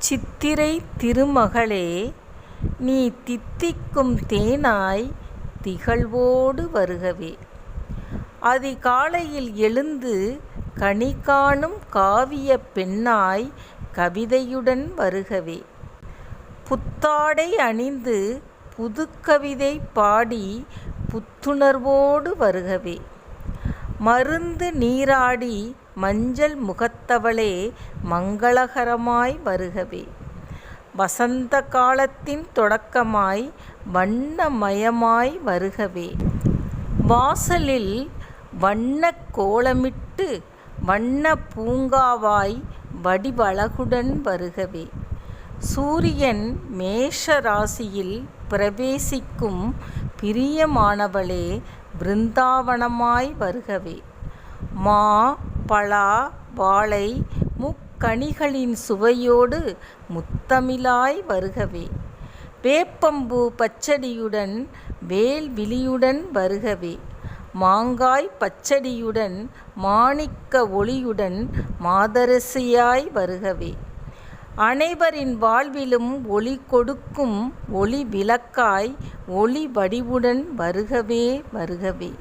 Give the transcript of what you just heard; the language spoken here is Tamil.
சித்திரை திருமகளே, நீ தித்திக்கும் தேனாய் திகழ்வோடு வருகவே. அதிகாலையில் எழுந்து கனி காணும் காவியப் பெண்ணாய் கவிதையுடன் வருகவே. புத்தாடை அணிந்து புதுக்கவிதை பாடி புத்துணர்வோடு வருகவே. மருந்து நீராடி மஞ்சள் முகத்தவளே, மங்களகரமாய் வருகவே. வசந்த காலத்தின் தொடக்கமாய் வண்ணமயமாய் வருகவே. வாசலில் வண்ணக் கோலமிட்டு வண்ண பூங்காவாய் வடிவழகுடன் வருகவே. சூரியன் மேஷ ராசியில் பிரவேசிக்கும் பிரியமானவளே, பிருந்தாவனமாய் வருகவே. மா, பலா, வாழை முக்கனிகளின் சுவையோடு முத்தமிழாய் வருகவே. வேப்பம்பூ பச்சடியுடன் வேல்விழியுடன் வருகவே. மாங்காய் பச்சடியுடன் மாணிக்க ஒளியுடன் மாதரசியாய் வருகவே. அனைவரின் வாழ்விலும் ஒளி கொடுக்கும் ஒளி விளக்காய் ஒளி வடிவுடன் வருகவே வருகவே.